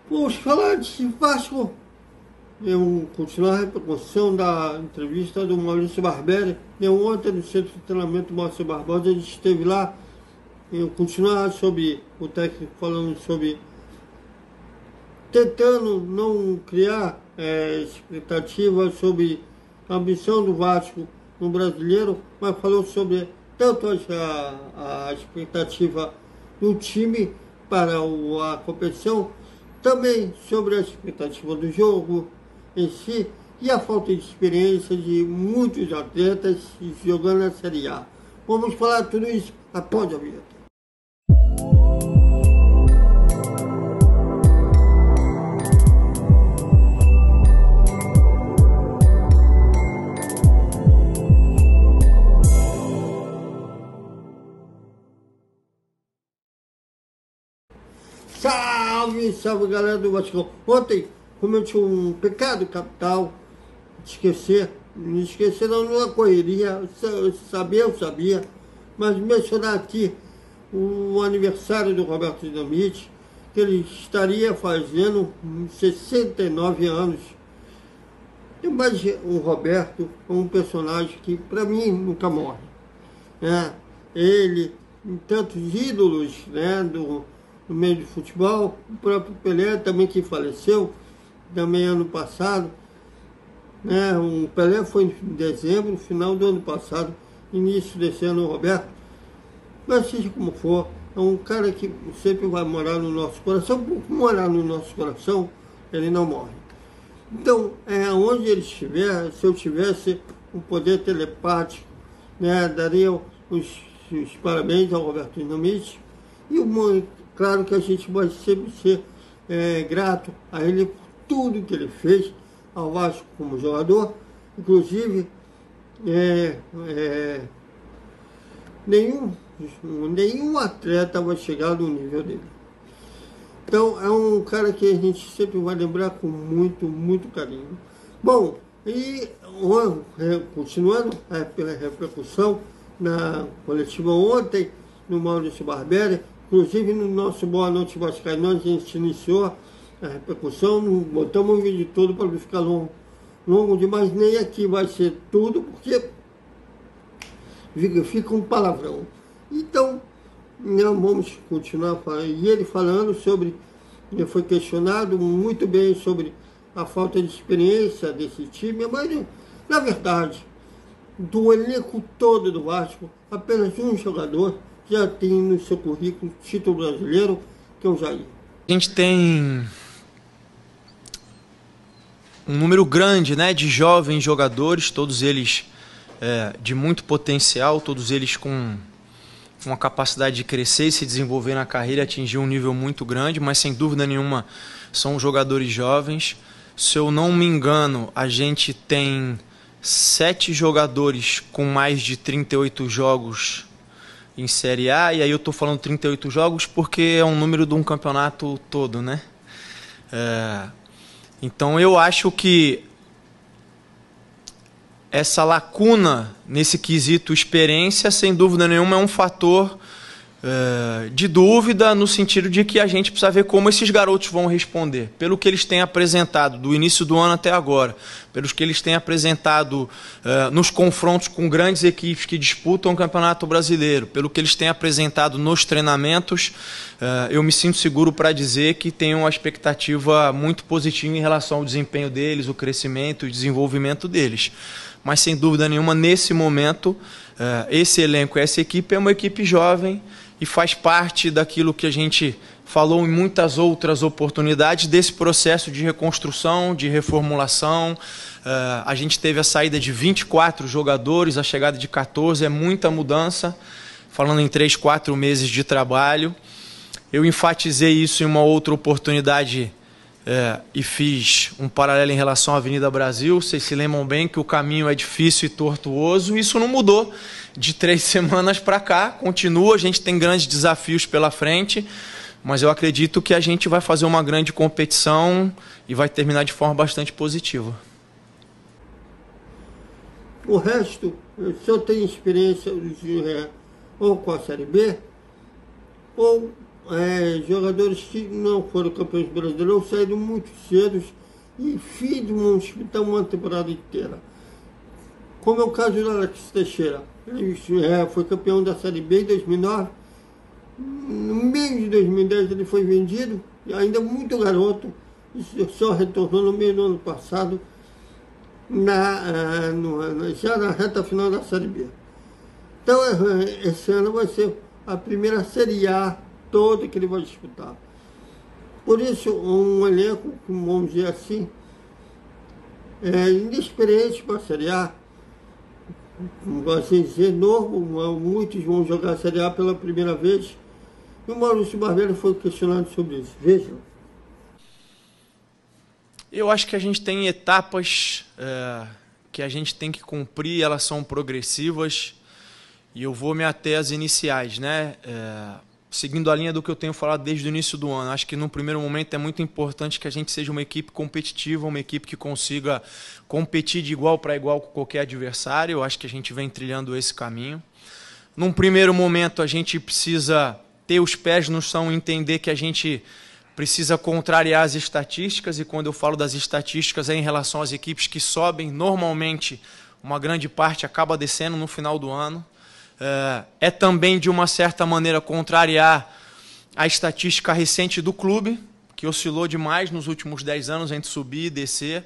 Vamos falar de Vasco. Eu continuar a repercussão da entrevista do Maurício Barbieri. Eu ontem no centro de treinamento Márcio Barbosa, a gente esteve lá. Eu continuar sobre o técnico falando sobre tentando não criar expectativa sobre a ambição do Vasco no brasileiro, mas falou sobre tanto a expectativa do time para a competição, também sobre a expectativa do jogo em si e a falta de experiência de muitos atletas jogando na Série A. Vamos falar tudo isso após a vinheta. Salve, salve galera do Vasco. Ontem cometi um pecado capital, me esquecer não na correria, eu sabia, mas mencionar aqui o aniversário do Roberto Dinamite, que ele estaria fazendo 69 anos. Mas o Roberto é um personagem que para mim nunca morre, né? Ele, tantos ídolos, né, no meio de futebol, o próprio Pelé também, que faleceu também ano passado, né? O Pelé foi em dezembro, final do ano passado, início desse ano, o Roberto. Mas seja como for, é um cara que sempre vai morar no nosso coração. Por morar no nosso coração, ele não morre. Então, onde ele estiver, se eu tivesse um poder telepático, né, daria os parabéns ao Roberto Dinamite. E claro que a gente vai sempre ser grato a ele por tudo que ele fez ao Vasco como jogador. Inclusive, nenhum atleta vai chegar no nível dele. Então, é um cara que a gente sempre vai lembrar com muito, muito carinho. Bom, e continuando a repercussão na coletiva ontem, no Maurício Barbieri, inclusive no nosso Boa Noite Vascaíno, a gente iniciou a repercussão, botamos o vídeo todo para não ficar longo demais, nem aqui vai ser tudo, porque fica um palavrão. Então, não vamos continuar falando. E ele falando sobre, ele foi questionado muito bem sobre a falta de experiência desse time, mas na verdade, do elenco todo do Vasco, apenas um jogador já tem no seu currículo título brasileiro, que é o Jair. A gente tem um número grande, né, de jovens jogadores, todos eles de muito potencial, todos eles com uma capacidade de crescer e se desenvolver na carreira, atingir um nível muito grande, mas sem dúvida nenhuma são jogadores jovens. Se eu não me engano, a gente tem 7 jogadores com mais de 38 jogos em Série A, e aí eu estou falando 38 jogos porque é um número de um campeonato todo, né? Então eu acho que essa lacuna nesse quesito experiência, sem dúvida nenhuma, é um fator de dúvida, no sentido de que a gente precisa ver como esses garotos vão responder, pelo que eles têm apresentado do início do ano até agora, pelos que eles têm apresentado nos confrontos com grandes equipes que disputam o Campeonato Brasileiro, pelo que eles têm apresentado nos treinamentos. Eu me sinto seguro para dizer que tenho uma expectativa muito positiva em relação ao desempenho deles, o crescimento e desenvolvimento deles. Mas, sem dúvida nenhuma, nesse momento, esse elenco, essa equipe é uma equipe jovem e faz parte daquilo que a gente falou em muitas outras oportunidades, desse processo de reconstrução, de reformulação. A gente teve a saída de 24 jogadores, a chegada de 14, é muita mudança, falando em 3, 4 meses de trabalho. Eu enfatizei isso em uma outra oportunidade e fiz um paralelo em relação à Avenida Brasil. Vocês se lembram bem que o caminho é difícil e tortuoso. Isso não mudou de 3 semanas para cá, continua, a gente tem grandes desafios pela frente, mas eu acredito que a gente vai fazer uma grande competição e vai terminar de forma bastante positiva. O resto, se eu tenho experiência ou com a Série B, ou jogadores que não foram campeões brasileiros saíram muito cedo e firmam disputar uma temporada inteira. Como é o caso do Alex Teixeira. Ele foi campeão da Série B em 2009. No meio de 2010 ele foi vendido, ainda muito garoto, só retornou no meio do ano passado, já na reta final da Série B. Então esse ano vai ser a primeira Série A toda que ele vai disputar. Por isso, um elenco, vamos dizer assim, inexperiente para a Série A, vai ser novo, muitos vão jogar a Série A pela primeira vez. E o Maurício Barbeiro foi questionado sobre isso. Vejam. Eu acho que a gente tem etapas que a gente tem que cumprir, elas são progressivas, e eu vou me ater às iniciais, né? Seguindo a linha do que eu tenho falado desde o início do ano. Acho que no primeiro momento é muito importante que a gente seja uma equipe competitiva, uma equipe que consiga competir de igual para igual com qualquer adversário. Eu acho que a gente vem trilhando esse caminho. Num primeiro momento, a gente precisa ter os pés no chão e entender que a gente precisa contrariar as estatísticas, e quando eu falo das estatísticas é em relação às equipes que sobem. Normalmente, uma grande parte acaba descendo no final do ano. É também, de uma certa maneira, contrariar a estatística recente do clube, que oscilou demais nos últimos 10 anos entre subir e descer.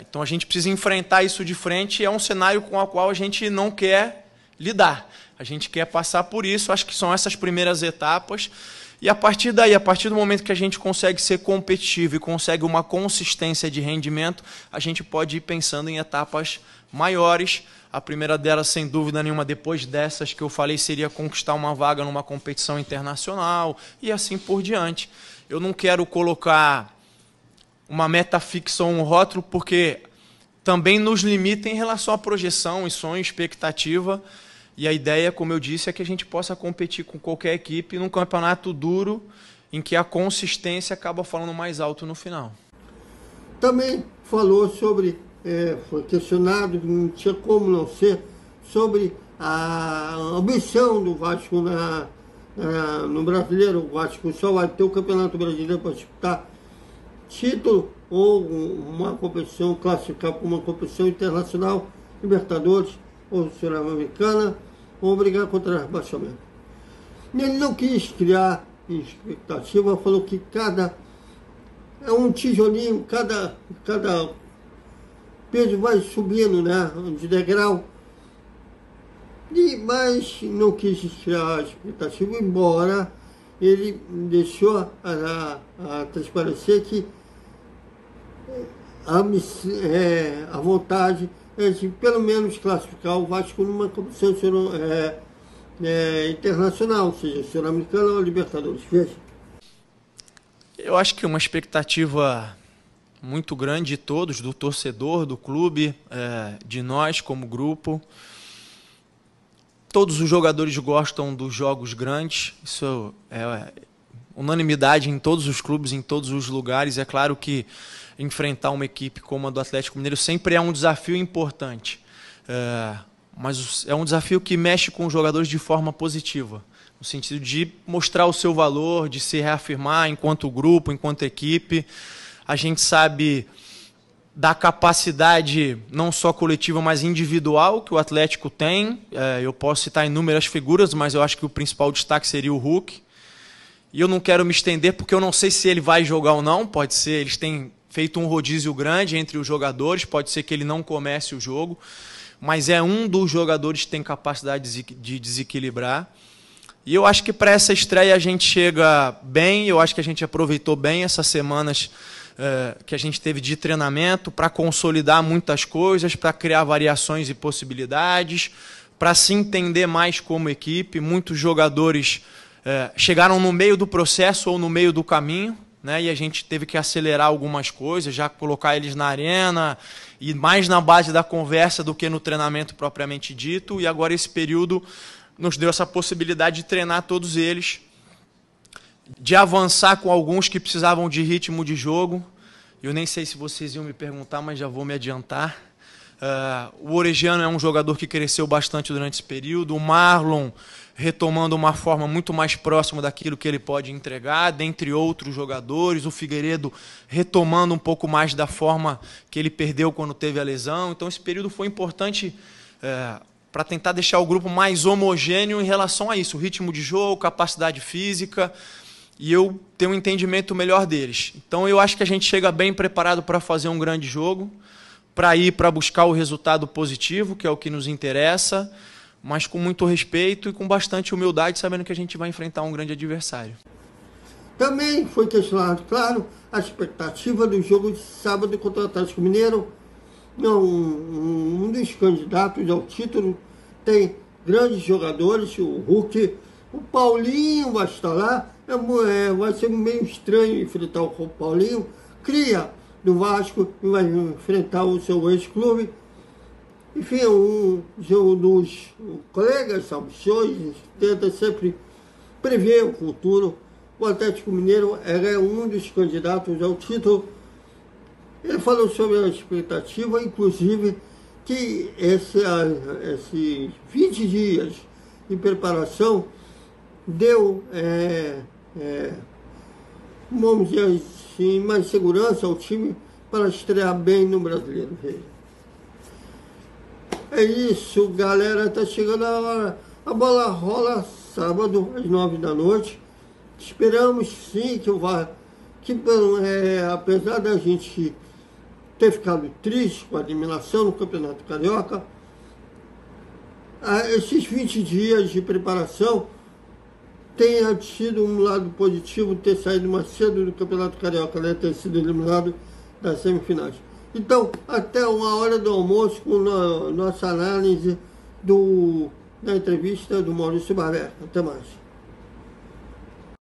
Então a gente precisa enfrentar isso de frente, e é um cenário com o qual a gente não quer lidar. A gente quer passar por isso. Acho que são essas primeiras etapas. E a partir daí, a partir do momento que a gente consegue ser competitivo e consegue uma consistência de rendimento, a gente pode ir pensando em etapas maiores. A primeira delas, sem dúvida nenhuma, depois dessas que eu falei, seria conquistar uma vaga numa competição internacional e assim por diante. Eu não quero colocar uma meta fixa ou um rótulo, porque também nos limita em relação à projeção, e sonho, expectativa. E a ideia, como eu disse, é que a gente possa competir com qualquer equipe num campeonato duro, em que a consistência acaba falando mais alto no final. Também falou sobre, foi questionado, não tinha como não ser, sobre a ambição do Vasco no Brasileiro. O Vasco só vai ter o Campeonato Brasileiro para disputar título ou uma competição, classificar para uma competição internacional, Libertadores ou Sul-Americana, ou brigar contra rebaixamento. Ele não quis criar expectativa, falou que é um tijolinho, cada peso vai subindo, né, de degrau, mas não quis criar expectativa, embora ele deixou a transparecer que a vontade é de pelo menos classificar o Vasco numa competição internacional, seja Sul-Americana ou Libertadores. Veja. Eu acho que uma expectativa muito grande de todos, do torcedor, do clube, de nós como grupo. Todos os jogadores gostam dos jogos grandes, isso é unanimidade em todos os clubes, em todos os lugares. É claro que enfrentar uma equipe como a do Atlético Mineiro sempre é um desafio importante, mas é um desafio que mexe com os jogadores de forma positiva, no sentido de mostrar o seu valor, de se reafirmar enquanto grupo, enquanto equipe. A gente sabe da capacidade não só coletiva, mas individual que o Atlético tem. Eu posso citar inúmeras figuras, mas eu acho que o principal destaque seria o Hulk. E eu não quero me estender, porque eu não sei se ele vai jogar ou não. Pode ser, eles têm feito um rodízio grande entre os jogadores, pode ser que ele não comece o jogo, mas é um dos jogadores que tem capacidade de desequilibrar. E eu acho que para essa estreia a gente chega bem. Eu acho que a gente aproveitou bem essas semanas que a gente teve de treinamento para consolidar muitas coisas, para criar variações e possibilidades, para se entender mais como equipe. Muitos jogadores chegaram no meio do processo ou no meio do caminho, né? E a gente teve que acelerar algumas coisas, já colocar eles na arena e mais na base da conversa do que no treinamento propriamente dito. E agora esse período nos deu essa possibilidade de treinar todos eles, de avançar com alguns que precisavam de ritmo de jogo. Eu nem sei se vocês iam me perguntar, mas já vou me adiantar. O Orejano é um jogador que cresceu bastante durante esse período. O Marlon retomando uma forma muito mais próxima daquilo que ele pode entregar, dentre outros jogadores. O Figueiredo retomando um pouco mais da forma que ele perdeu quando teve a lesão. Então esse período foi importante para tentar deixar o grupo mais homogêneo em relação a isso. Ritmo de jogo, capacidade física, e eu tenho um entendimento melhor deles. Então eu acho que a gente chega bem preparado para fazer um grande jogo, para buscar o resultado positivo, que é o que nos interessa, mas com muito respeito e com bastante humildade, sabendo que a gente vai enfrentar um grande adversário. Também foi questionado, claro, a expectativa do jogo de sábado contra o Atlético Mineiro. Um dos candidatos ao título, tem grandes jogadores, o Hulk, o Paulinho vai estar lá, vai ser meio estranho enfrentar o Paulinho, cria do Vasco, e vai enfrentar o seu ex-clube. Enfim, um dos colegas ambiciosos tenta sempre prever o futuro. O Atlético Mineiro é um dos candidatos ao título. Ele falou sobre a expectativa, inclusive, que esses 20 dias de preparação deu, vamos dizer assim, mais segurança ao time para estrear bem no Brasileiro. É isso, galera, tá chegando a hora. A bola rola sábado às 9 da noite. Esperamos sim que apesar da gente ter ficado triste com a eliminação no Campeonato Carioca, esses 20 dias de preparação tenha sido um lado positivo, ter saído mais cedo do Campeonato Carioca, né? Ter sido eliminado das semifinais. Então, até uma hora do almoço com a nossa análise da entrevista do Maurício Barreto. Até mais.